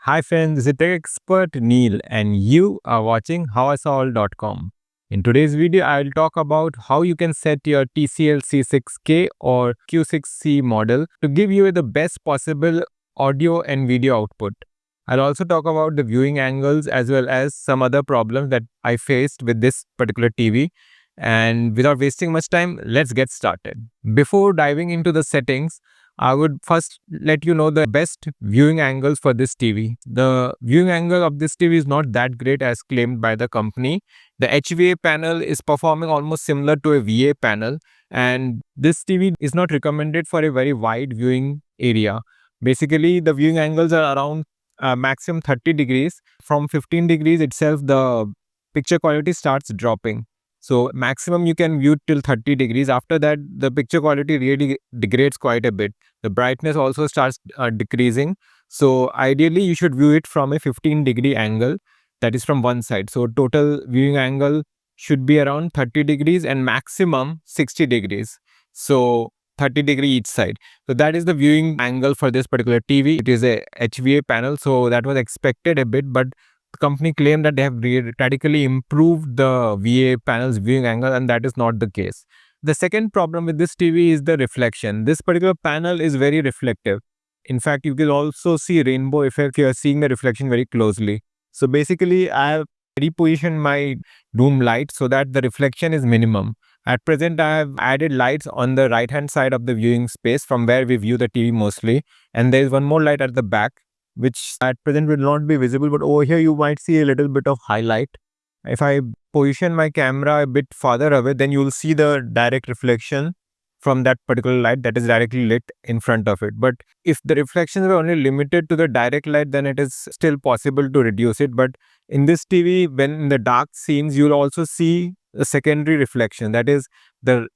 Hi friends, this is tech expert Neil and you are watching HowISolve.com. In today's video, I'll talk about how you can set your TCL C6K or Q6C model to give you the best possible audio and video output. I'll also talk about the viewing angles as well as some other problems that I faced with this particular TV. And without wasting much time, let's get started. Before diving into the settings, I would first let you know the best viewing angles for this TV. The viewing angle of this TV is not that great as claimed by the company. The HVA panel is performing almost similar to a VA panel, and this TV is not recommended for a very wide viewing area. Basically, the viewing angles are around maximum 30 degrees. From 15 degrees itself, the picture quality starts dropping. So maximum you can view till 30 degrees. After that, the picture quality really degrades quite a bit. The brightness also starts decreasing. So ideally, you should view it from a 15-degree angle, that is from one side. So total viewing angle should be around 30 degrees and maximum 60 degrees. So 30 degree each side. So that is the viewing angle for this particular TV. It is a HVA panel, so that was expected a bit, but the company claimed that they have radically improved the VA panel's viewing angle, and that is not the case. The second problem with this TV is the reflection. This particular panel is very reflective. In fact, you can also see rainbow effect. You are seeing the reflection very closely. So basically, I have repositioned my room light so that the reflection is minimum. At present, I have added lights on the right hand side of the viewing space from where we view the TV mostly. And there is one more light at the back, which at present will not be visible, but over here you might see a little bit of highlight. If I position my camera a bit farther away, then you will see the direct reflection from that particular light that is directly lit in front of it. But if the reflections were only limited to the direct light, then it is still possible to reduce it. But in this TV, when in the dark scenes, you'll also see a secondary reflection, that is the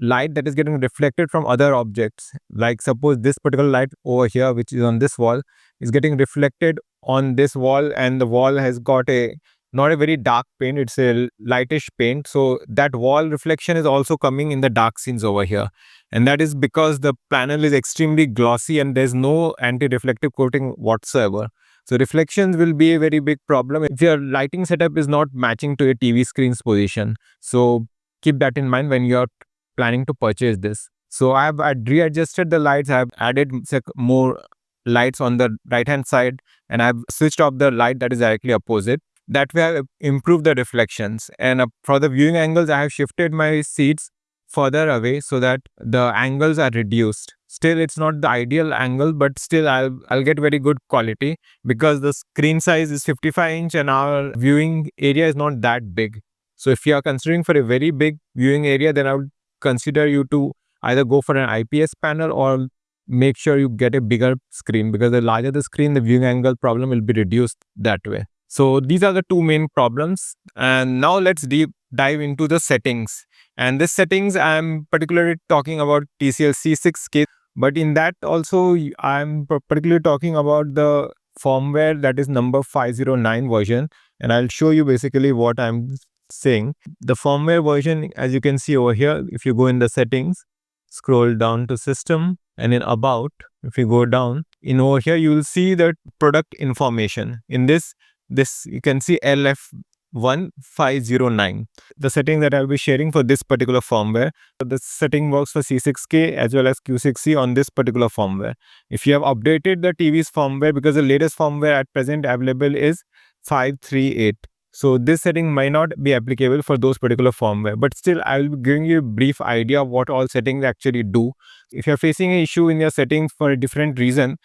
light that is getting reflected from other objects. Like suppose this particular light over here, which is on this wall, is getting reflected on this wall, and the wall has got a not a very dark paint, it's a lightish paint. So that wall reflection is also coming in the dark scenes over here. And that is because the panel is extremely glossy and there's no anti-reflective coating whatsoever. So reflections will be a very big problem if your lighting setup is not matching to a TV screen's position. So keep that in mind when you're planning to purchase this. So I've readjusted the lights. I've added more lights on the right hand side, and I've switched off the light that is directly opposite. That way I've improved the reflections. And for the viewing angles, I have shifted my seats further away so that the angles are reduced. Still, it's not the ideal angle, but still I'll get very good quality because the screen size is 55-inch and our viewing area is not that big. So if you are considering for a very big viewing area, then I would consider you to either go for an IPS panel or make sure you get a bigger screen, because the larger the screen, the viewing angle problem will be reduced that way. So these are the two main problems. And now let's dive into the settings. And this settings, I'm particularly talking about TCL C6K, but in that also I'm particularly talking about the firmware, that is number 509 version. And I'll show you basically what I'm saying. The firmware version, as you can see over here, if you go in the settings, scroll down to system, and in about, if you go down in over here, you will see the product information. In this you can see LF1509, the setting that I'll be sharing for this particular firmware. So this setting works for C6K as well as Q6C on this particular firmware. If you have updated the TV's firmware, because the latest firmware at present available is 538. So this setting might not be applicable for those particular firmware, but still I will be giving you a brief idea of what all settings actually do. If you're facing an issue in your settings for a different reason,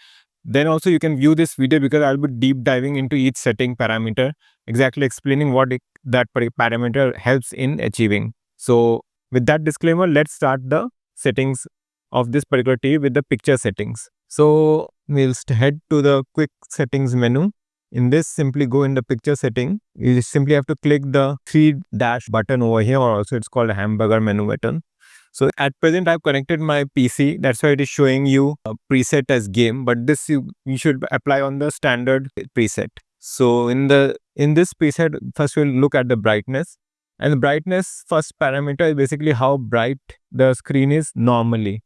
then also you can view this video, because I'll be deep diving into each setting parameter, exactly explaining what that parameter helps in achieving. So with that disclaimer, let's start the settings of this particular TV with the picture settings. So we'll head to the quick settings menu. In this, simply go in the picture setting. You simply have to click the 3 dash button over here, or also it's called a hamburger menu button. So at present, I've connected my PC. That's why it is showing you a preset as game, but this you should apply on the standard preset. So in this preset, first we'll look at the brightness. And the brightness first parameter is basically how bright the screen is normally.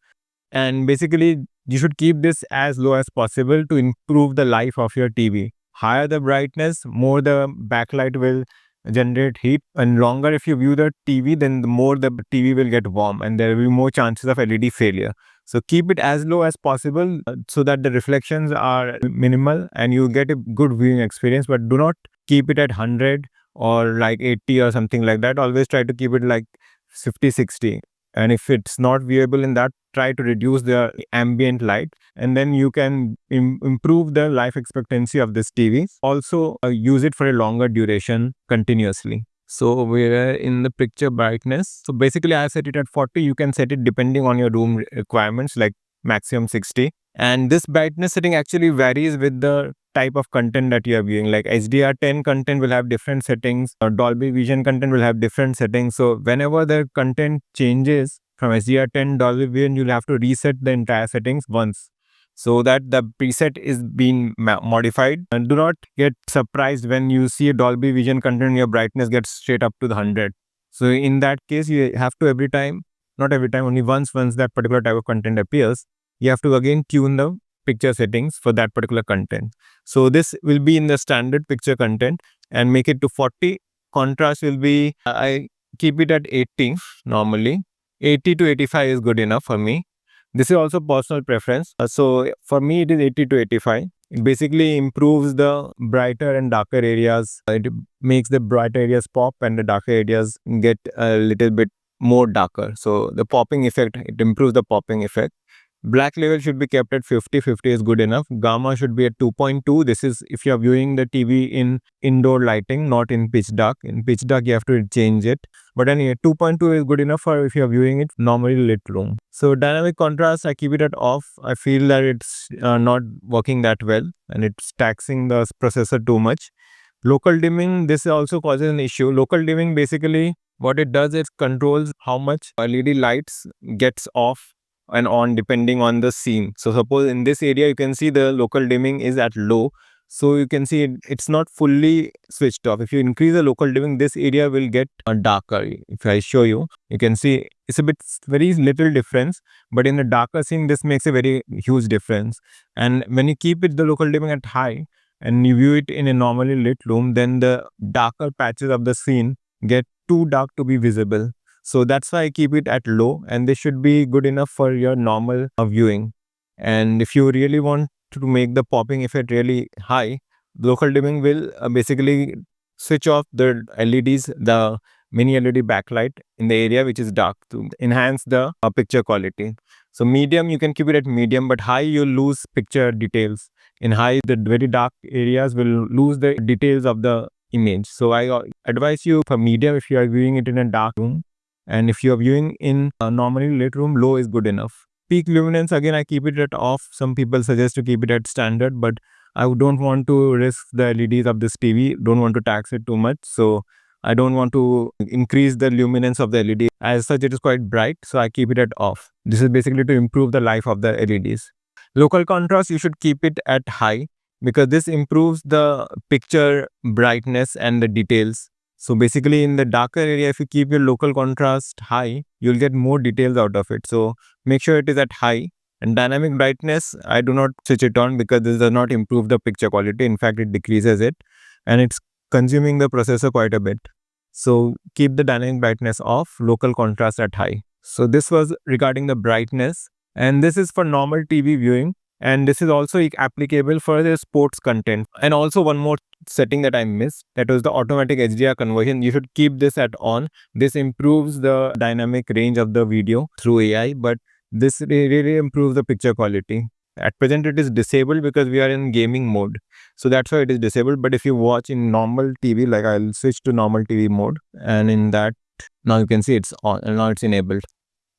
And basically, you should keep this as low as possible to improve the life of your TV. higher the brightness, more the backlight will generate heat, and longer if you view the TV, then the more the TV will get warm and there will be more chances of LED failure. So keep it as low as possible so that the reflections are minimal and you get a good viewing experience, but do not keep it at 100 or like 80 or something like that. Always try to keep it like 50, 60. And if it's not viewable in that, try to reduce the ambient light, and then you can improve the life expectancy of this TV. Also use it for a longer duration continuously. So we're in the picture brightness. So basically I set it at 40. You can set it depending on your room requirements, like maximum 60. And this brightness setting actually varies with the type of content that you are viewing. Like HDR10 content will have different settings, or Dolby Vision content will have different settings. So whenever the content changes from HDR10 Dolby Vision, you'll have to reset the entire settings once, so that the preset is being modified. And do not get surprised when you see a Dolby Vision content, your brightness gets straight up to the 100. So in that case, you have to every time, not every time, only once that particular type of content appears, you have to again tune the picture settings for that particular content. So this will be in the standard picture content and make it to 40. Contrast will be, I keep it at 80 normally. 80 to 85 is good enough for me. This is also personal preference. So for me, it is 80 to 85. It basically improves the brighter and darker areas. It makes the brighter areas pop and the darker areas get a little bit more darker. So the popping effect, it improves the popping effect. Black level should be kept at 50. 50 is good enough. Gamma should be at 2.2. This is if you are viewing the TV in indoor lighting, not in pitch dark. In pitch dark, you have to change it. But anyway, 2.2 is good enough for if you are viewing it normally lit room. So dynamic contrast, I keep it at off. I feel that it's not working that well and it's taxing the processor too much. Local dimming, this also causes an issue. Local dimming, basically what it does is controls how much LED lights gets off and on depending on the scene. So suppose in this area you can see the local dimming is at low, so you can see it's not fully switched off. If you increase the local dimming, this area will get darker. If I show you, you can see it's a bit very little difference, but in the darker scene this makes a very huge difference. And when you keep it the local dimming at high and you view it in a normally lit room, then the darker patches of the scene get too dark to be visible. So that's why I keep it at low, and this should be good enough for your normal viewing. And if you really want to make the popping effect really high, local dimming will basically switch off the LEDs, the mini LED backlight in the area which is dark to enhance the picture quality. So medium, you can keep it at medium, but high you'll lose picture details. In high, the very dark areas will lose the details of the image. So I advise you for medium if you are viewing it in a dark room. And if you are viewing in a normally lit room, low is good enough. Peak luminance, again, I keep it at off. Some people suggest to keep it at standard, but I don't want to risk the LEDs of this TV, don't want to tax it too much. So I don't want to increase the luminance of the LED. As such, it is quite bright, so I keep it at off. This is basically to improve the life of the LEDs. Local contrast, you should keep it at high because this improves the picture brightness and the details. So basically in the darker area, if you keep your local contrast high, you'll get more details out of it. So make sure it is at high. And dynamic brightness, I do not switch it on because this does not improve the picture quality. In fact, it decreases it and it's consuming the processor quite a bit. So keep the dynamic brightness off, local contrast at high. So this was regarding the brightness, and this is for normal TV viewing. And this is also applicable for the sports content. And also one more setting that I missed, that was the automatic HDR conversion. You should keep this at on. This improves the dynamic range of the video through AI, but this really improves the picture quality. At present, it is disabled because we are in gaming mode. So that's why it is disabled. But if you watch in normal TV, like I'll switch to normal TV mode, and in that, now you can see it's on and now it's enabled.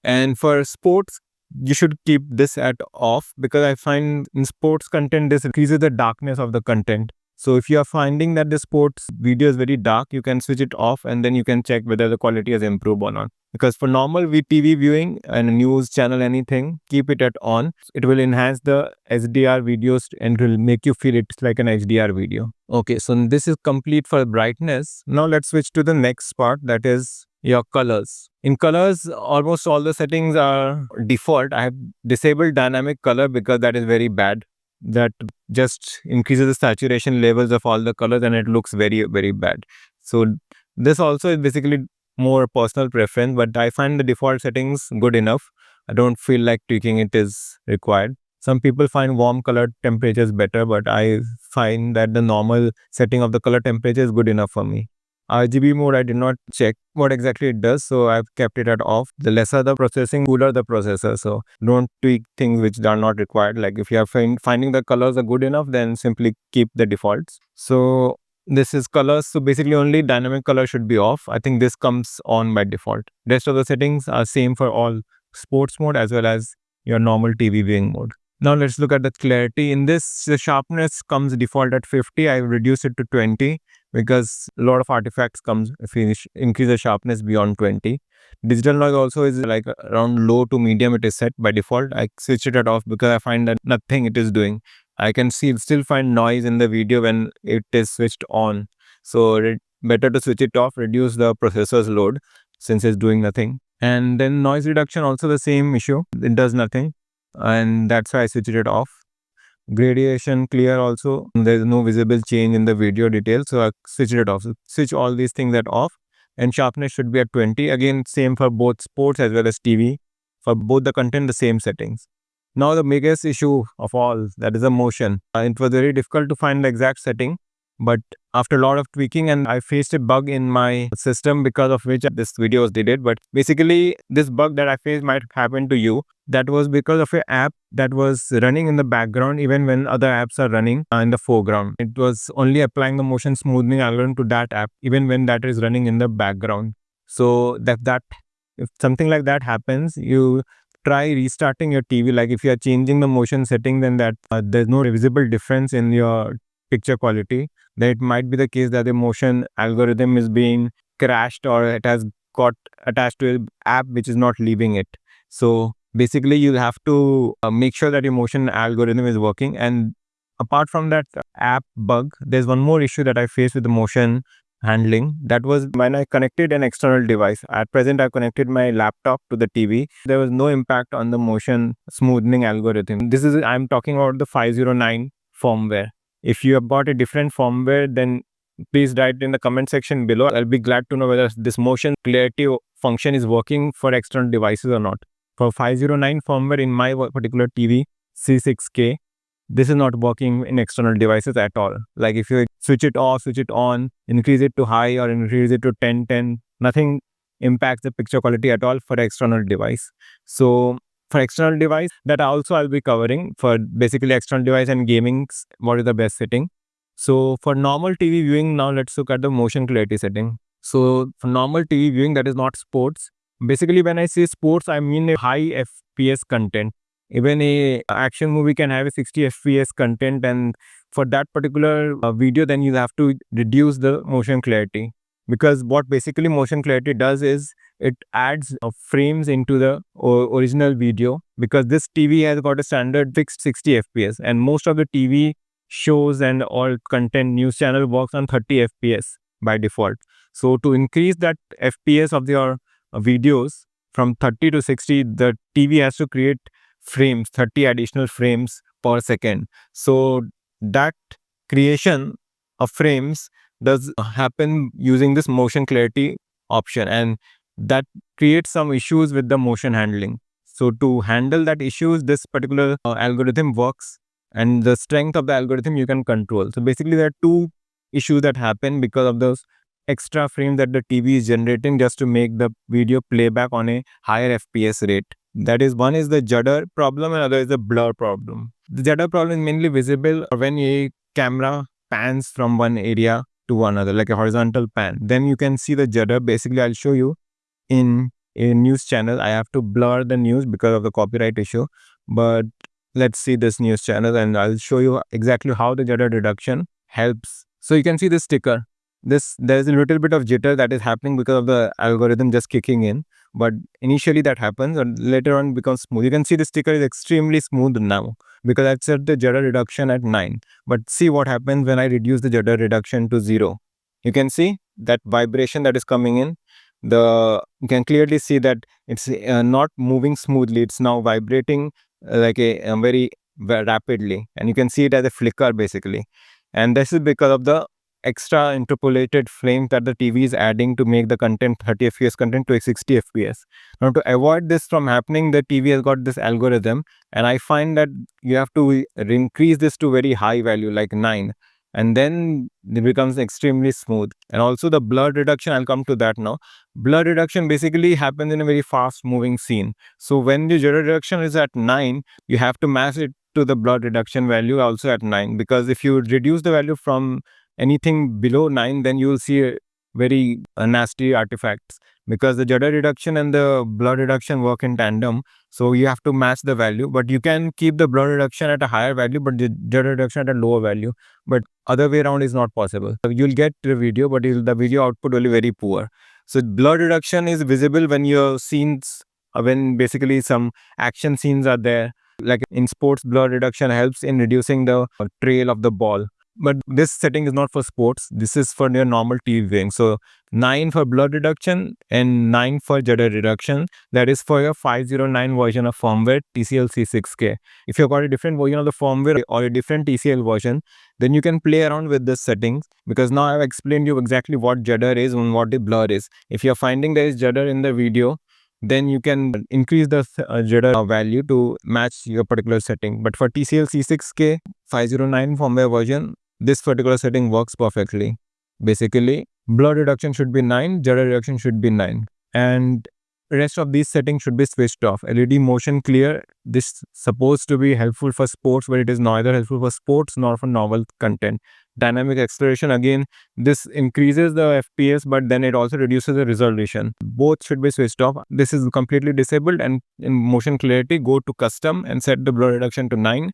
And for sports, you should keep this at off because I find in sports content, this increases the darkness of the content. So if you are finding that the sports video is very dark, you can switch it off and then you can check whether the quality has improved or not. Because for normal TV viewing and news channel, anything, keep it at on. It will enhance the HDR videos and it will make you feel it's like an HDR video. Okay, so this is complete for brightness. Now let's switch to the next part, that is your colors. In colors, almost all the settings are default. I have disabled dynamic color because that is very bad. That just increases the saturation levels of all the colors and it looks very, very bad. So this also is basically more personal preference, but I find the default settings good enough. I don't feel like tweaking it is required. Some people find warm color temperatures better, but I find that the normal setting of the color temperature is good enough for me. RGB mode, I did not check what exactly it does, so I've kept it at off. The lesser the processing, cooler the processor. So don't tweak things which are not required. Like if you are finding the colors are good enough, then simply keep the defaults. So this is colors. So basically only dynamic color should be off. I think this comes on by default. Rest of the settings are same for all sports mode as well as your normal TV viewing mode. Now let's look at the clarity. In this, the sharpness comes default at 50. I reduced it to 20 because a lot of artifacts comes if you increase the sharpness beyond 20. Digital noise also is like around low to medium, it is set by default. I switched it off because I find that nothing it is doing. I can still find noise in the video when it is switched on. So better to switch it off, reduce the processor's load since it's doing nothing. And then noise reduction also the same issue. It does nothing. And that's why I switched it off. Gradation clear also, there is no visible change in the video details, so I switched it off. So switch all these things at off, and sharpness should be at 20. Again, same for both sports as well as TV. For both the content, the same settings. Now the biggest issue of all, that is the motion. It was very difficult to find the exact setting, but after a lot of tweaking, and I faced a bug in my system because of which this video was deleted. But basically this bug that I faced might happen to you. That was because of an app that was running in the background even when other apps are running in the foreground. It was only applying the motion smoothing algorithm to that app even when that is running in the background. So if something like that happens, you try restarting your TV. Like if you are changing the motion setting, then that there's no visible difference in your picture quality, then it might be the case that the motion algorithm is being crashed or it has got attached to an app which is not leaving it. So basically you have to make sure that your motion algorithm is working. And apart from that app bug, there's one more issue that I faced with the motion handling. That was when I connected an external device. At present, I connected my laptop to the TV. There was no impact on the motion smoothing algorithm. I'm talking about the 509 firmware. If you have bought a different firmware, then please write in the comment section below. I'll be glad to know whether this motion clarity function is working for external devices or not. For 509 firmware in my particular TV C6K, this is not working in external devices at all. Like if you switch it off, switch it on, increase it to high or increase it to 1010, nothing impacts the picture quality at all for external device. So for external device, that also I'll be covering for basically external device and gaming, what is the best setting. So for normal TV viewing, now let's look at the motion clarity setting. So for normal TV viewing, that is not sports. Basically when I say sports, I mean a high FPS content. Even a action movie can have a 60 FPS content, and for that particular video, then you have to reduce the motion clarity. Because what basically motion clarity does is it adds frames into the original video, because this TV has got a standard fixed 60 FPS and most of the TV shows and all content news channel works on 30 FPS by default. So to increase that FPS of your videos from 30 to 60, the TV has to create frames, 30 additional frames per second. So that creation of frames does happen using this motion clarity option, and that creates some issues with the motion handling. So to handle that issues, this particular algorithm works, and the strength of the algorithm you can control. So basically there are two issues that happen because of those extra frames that the TV is generating just to make the video playback on a higher FPS rate. That is, one is the judder problem and other is the blur problem. The judder problem is mainly visible when a camera pans from one area to another, like a horizontal pan. Then you can see the judder. Basically, I'll show you in a news channel. I have to blur the news because of the copyright issue. But let's see this news channel and I'll show you exactly how the judder reduction helps. So you can see the sticker. There's a little bit of jitter that is happening because of the algorithm just kicking in. But initially that happens and later on becomes smooth. You can see the sticker is extremely smooth now because I've set the judder reduction at 9. But see what happens when I reduce the judder reduction to 0. You can see that vibration that is coming in. You can clearly see that it's not moving smoothly. It's now vibrating like a very very rapidly, and you can see it as a flicker basically. And this is because of the extra interpolated frame that the TV is adding to make the content 30 fps content to 60 fps. Now, to avoid this from happening, the TV has got this algorithm, and I find that you have to increase this to very high value like 9, and then it becomes extremely smooth. And also the blur reduction, I'll come to that now. Blur reduction basically happens in a very fast moving scene. So when the Judder reduction is at 9, you have to match it to the blur reduction value also at 9, because if you reduce the value from anything below 9, then you will see very nasty artifacts, because the Judder reduction and the blur reduction work in tandem. So you have to match the value, but you can keep the blur reduction at a higher value but the Judder reduction at a lower value, but other way around is not possible. So you'll get the video, but the video output will be very poor. So blur reduction is visible when your scenes, when basically some action scenes are there. Like in sports, blur reduction helps in reducing the trail of the ball. But this setting is not for sports. This is for your normal TV viewing. So 9 for blur reduction and 9 for Judder reduction. That is for your 509 version of firmware TCL C6K. If you've got a different version of the firmware or a different TCL version, then you can play around with this settings, because now I've explained you exactly what Judder is and what the blur is. If you're finding there is Judder in the video, then you can increase the Judder value to match your particular setting. But for TCL C6K 509 firmware version, this particular setting works perfectly. Basically, blur reduction should be 9, Judder reduction should be 9, and rest of these settings should be switched off. LED motion clear, this is supposed to be helpful for sports, but it is neither helpful for sports nor for novel content. Dynamic acceleration, again, this increases the FPS, but then it also reduces the resolution. Both should be switched off. This is completely disabled, and in motion clarity, go to custom and set the blur reduction to 9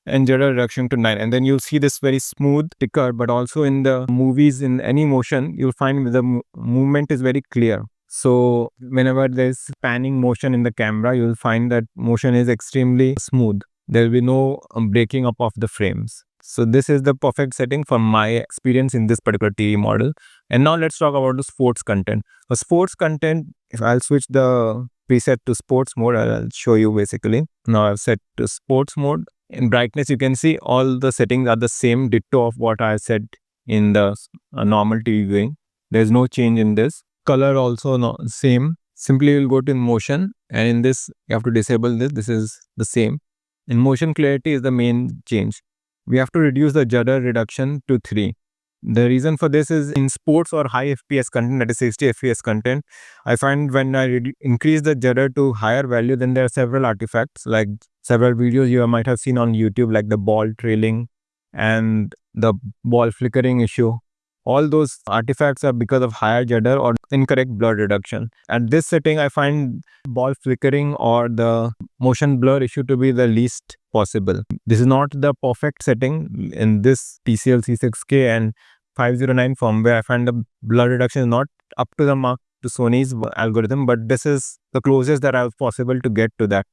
and Judder reduction to 9, and then you'll see this very smooth ticker. But also in the movies, in any motion, you'll find the movement is very clear. So whenever there's panning motion in the camera, you'll find that motion is extremely smooth. There will be no breaking up of the frames. So this is the perfect setting for my experience in this particular TV model. And now let's talk about the sports content. For sports content, if I'll switch the preset to sports mode, I'll show you basically. Now I've set to sports mode. In brightness, you can see all the settings are the same ditto of what I said in the normal TV viewing. There's no change in this. Color also same. Simply you'll go to motion, and in this you have to disable this. This is the same. In motion clarity is the main change. We have to reduce the Judder reduction to 3. The reason for this is in sports or high FPS content, that is 60 FPS content, I find when I increase the Judder to higher value, then there are several artifacts, like several videos you might have seen on YouTube, like the ball trailing and the ball flickering issue. All those artifacts are because of higher Judder or incorrect blur reduction. At this setting, I find ball flickering or the motion blur issue to be the least possible. This is not the perfect setting in this TCL C6K and 509 firmware. I find the blur reduction is not up to the mark to Sony's algorithm, but this is the closest that I was possible to get to that.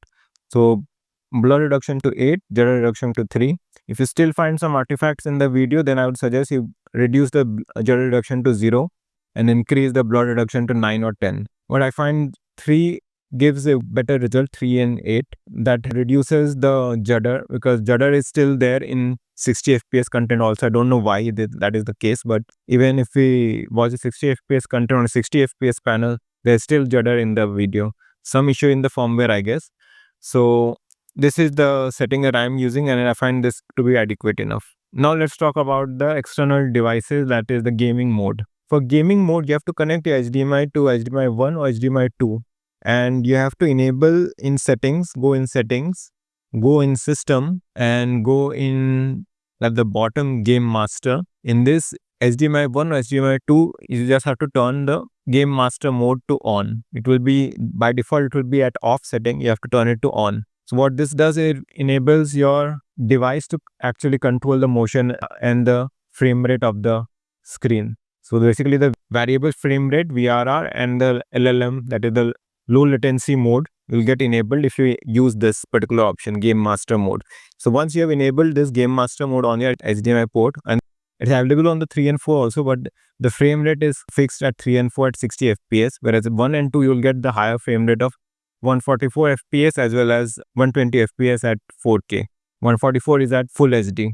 So blur reduction to 8, Judder reduction to 3. If you still find some artifacts in the video, then I would suggest you reduce the Judder reduction to 0 and increase the blur reduction to 9 or 10. What I find 3 gives a better result, 3 and 8. That reduces the Judder, because Judder is still there in 60 FPS content also. I don't know why that is the case, but even if we watch a 60 FPS content on a 60 FPS panel, there's still Judder in the video. Some issue in the firmware, I guess. So this is the setting that I'm using, and I find this to be adequate enough. Now let's talk about the external devices, that is the gaming mode. For gaming mode, you have to connect your HDMI to HDMI 1 or HDMI 2. And you have to enable in settings, go in settings, go in system, and go in at the bottom game master. In this HDMI 1 or HDMI 2, you just have to turn the game master mode to on. It will be, by default, it will be at off setting. You have to turn it to on. So what this does, it enables your device to actually control the motion and the frame rate of the screen. So basically the variable frame rate, VRR, and the ALLM, that is the low latency mode, will get enabled if you use this particular option, game master mode. So once you have enabled this game master mode on your HDMI port, and it's available on the 3 and 4 also, but the frame rate is fixed at 3 and 4 at 60 FPS, whereas 1 and 2 you'll get the higher frame rate of 144 FPS as well as 120 FPS at 4K. 144 is at full HD.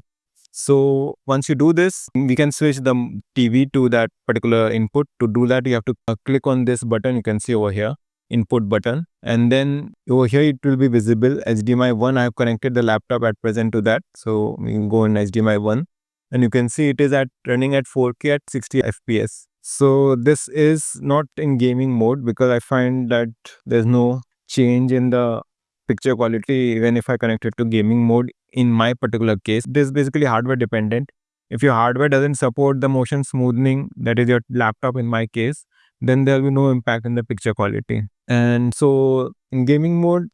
So once you do this, we can switch the TV to that particular input. To do that, you have to click on this button. You can see over here, input button, and then over here it will be visible HDMI 1. I have connected the laptop at present to that, so we can go in HDMI 1, and you can see it is running at 4K at 60 FPS. So this is not in gaming mode because I find that there's no change in the picture quality even if I connect it to gaming mode. In my particular case, this is basically hardware dependent. If your hardware doesn't support the motion smoothing, that is your laptop in my case, then there will be no impact in the picture quality. And so in gaming mode,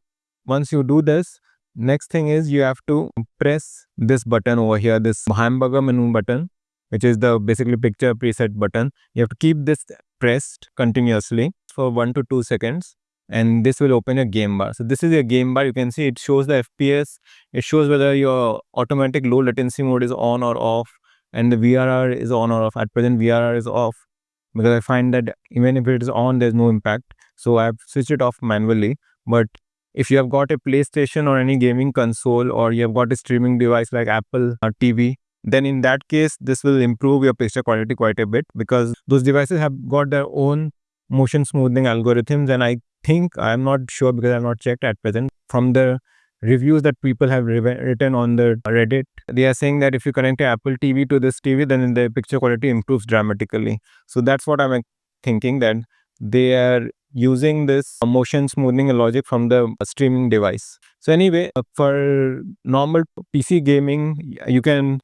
once you do this, next thing is you have to press this button over here, this hamburger menu button, which is the basically picture preset button. You have to keep this pressed continuously for 1 to 2 seconds, and this will open a game bar. So this is a game bar. You can see it shows the FPS. It shows whether your automatic low latency mode is on or off, and the VRR is on or off. At present, VRR is off because I find that even if it is on, there's no impact. So I've switched it off manually. But if you have got a PlayStation or any gaming console, or you have got a streaming device like Apple TV, then in that case, this will improve your picture quality quite a bit because those devices have got their own motion smoothing algorithms. And I think, I'm not sure because I've not checked at present, from the reviews that people have written on the Reddit, they are saying that if you connect an Apple TV to this TV, then the picture quality improves dramatically. So that's what I'm thinking, that they are using this motion smoothing logic from the streaming device. So anyway, for normal PC gaming, you can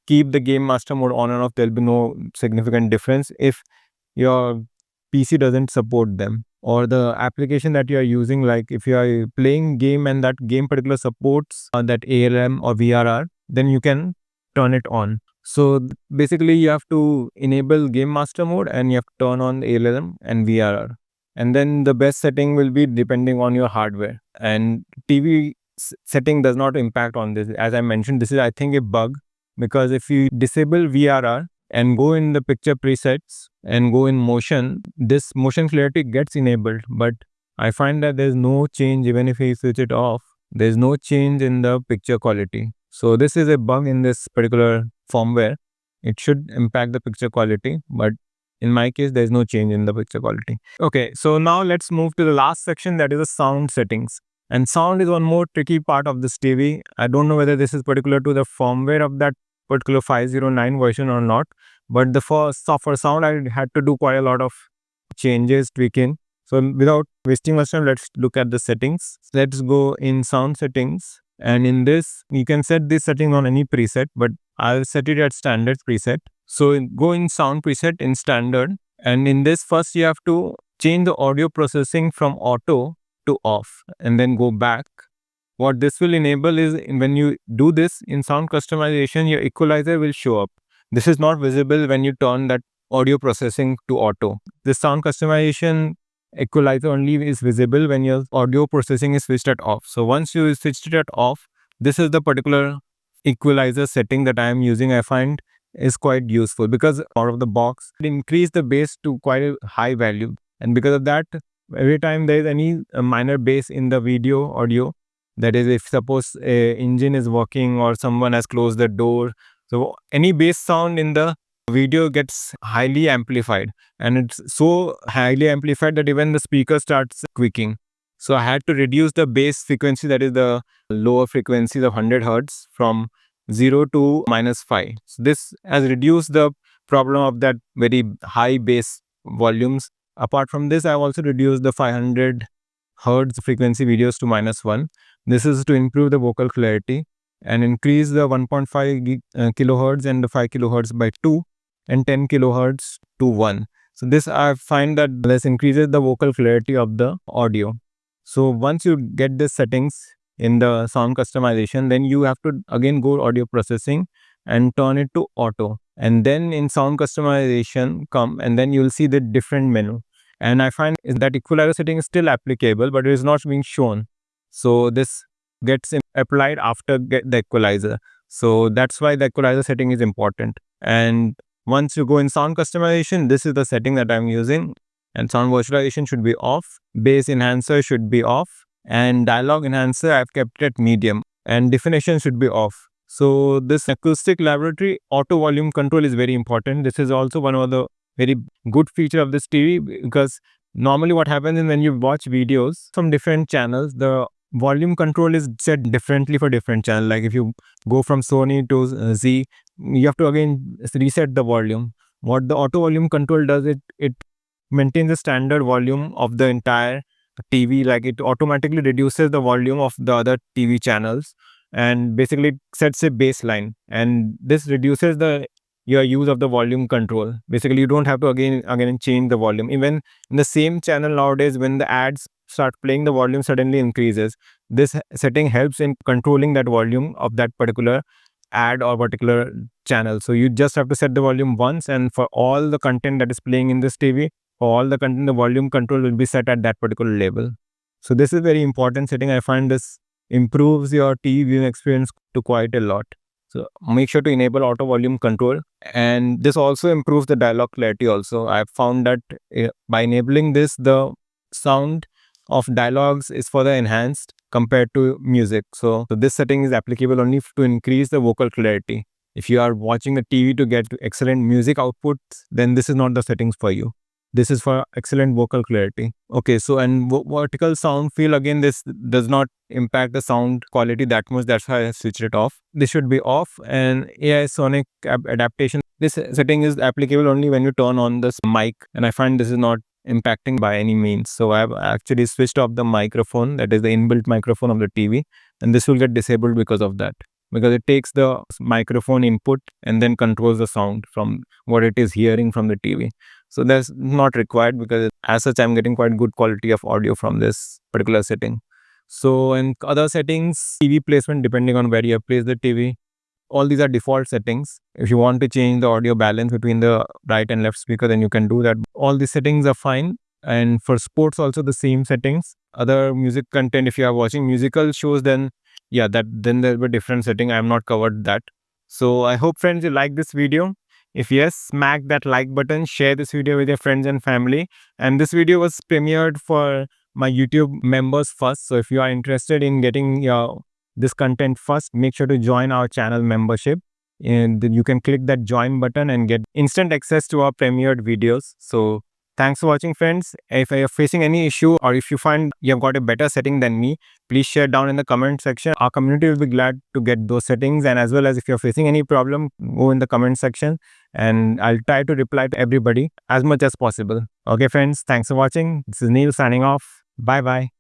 keep the game master mode on and off. There'll be no significant difference if your PC doesn't support them, or the application that you are using, like if you are playing game and that game particular supports that ALM or VRR, then you can turn it on. So basically you have to enable game master mode and you have to turn on ALM and VRR. And then the best setting will be depending on your hardware, and TV setting does not impact on this. As I mentioned, this is I think a bug, because if you disable VRR and go in the picture presets and go in motion, this motion clarity gets enabled, but I find that there's no change. Even if you switch it off, there's no change in the picture quality. So this is a bug in this particular firmware. It should impact the picture quality, but in my case, there's no change in the picture quality. Okay, so now let's move to the last section, that is the sound settings. And sound is one more tricky part of this TV. I don't know whether this is particular to the firmware of that particular 509 version or not, but for sound I had to do quite a lot of changes, tweaking. So without wasting much time, let's look at the settings. Let's go in sound settings, and in this you can set this setting on any preset, but I'll set it at standard preset. So go in sound preset in standard, and in this first you have to change the audio processing from auto to off and then go back. What this will enable is, when you do this in sound customization, your equalizer will show up. This is not visible when you turn that audio processing to auto. The sound customization equalizer only is visible when your audio processing is switched at off. So once you switched it at off, this is the particular equalizer setting that I am using. I find is quite useful because out of the box, it increases the bass to quite a high value. And because of that, every time there is any minor bass in the video audio, that is, if suppose a engine is working or someone has closed the door, so any bass sound in the video gets highly amplified, and it's so highly amplified that even the speaker starts squeaking. So I had to reduce the bass frequency, that is the lower frequencies of 100 Hz from 0 to -5. So this has reduced the problem of that very high bass volumes. Apart from this, I have also reduced the 500 Hz frequency videos to -1. This is to improve the vocal clarity, and increase the 1.5 kilohertz and the 5 kilohertz by 2 and 10 kilohertz to 1. So this, I find that this increases the vocal clarity of the audio. So once you get the settings in the sound customization, then you have to again go audio processing and turn it to auto, and then in sound customization come, and then you'll see the different menu. And I find that equalizer setting is still applicable, but it is not being shown. So this gets applied after the equalizer. So that's why the equalizer setting is important. And once you go in sound customization, this is the setting that I'm using. And sound virtualization should be off. Bass enhancer should be off. And dialogue enhancer, I've kept it at medium. and definition should be off. So this acoustic laboratory auto volume control is very important. This is also one of the very good feature of this TV, because normally what happens is when you watch videos from different channels, the volume control is set differently for different channels. Like if you go from Sony to Z, you have to again reset the volume. What the auto volume control does, it maintains the standard volume of the entire TV. Like it automatically reduces the volume of the other TV channels and basically sets a baseline, and this reduces your use of the volume control. Basically you don't have to again change the volume. Even in the same channel nowadays, when the ads start playing, the volume suddenly increases. This setting helps in controlling that volume of that particular ad or particular channel. So you just have to set the volume once, and for all the content that is playing in this TV, for all the content, the volume control will be set at that particular level. So this is very important setting. I find this improves your TV viewing experience to quite a lot. So make sure to enable auto volume control, and this also improves the dialogue clarity also. I've found that by enabling this, the sound of dialogues is further enhanced compared to music. So this setting is applicable only to increase the vocal clarity. If you are watching the TV to get excellent music outputs, then this is not the settings for you. This is for excellent vocal clarity. Okay, so and vertical sound field, again, this does not impact the sound quality that much. That's why I switched it off. This should be off. And AI sonic adaptation, this setting is applicable only when you turn on this mic, and I find this is not impacting by any means. So I've actually switched off the microphone, that is the inbuilt microphone of the TV, and this will get disabled because of that, because it takes the microphone input and then controls the sound from what it is hearing from the TV. So that's not required, because as such I'm getting quite good quality of audio from this particular setting. So in other settings, TV placement, depending on where you have placed the TV, all these are default settings. If you want to change the audio balance between the right and left speaker, then you can do that. All these settings are fine. And for sports also the same settings. Other music content, if you are watching musical shows, then yeah, then there will be different setting. I have not covered that. So I hope, friends, you like this video. If yes, smack that like button, share this video with your friends and family. And this video was premiered for my YouTube members first. So if you are interested in getting this content first, make sure to join our channel membership. And you can click that join button and get instant access to our premiered videos. So thanks for watching, friends. If you're facing any issue, or if you find you have got a better setting than me, please share down in the comment section. Our community will be glad to get those settings. And as well as if you're facing any problem, go in the comment section and I'll try to reply to everybody as much as possible. Okay, friends, thanks for watching. This is Neil signing off. Bye bye.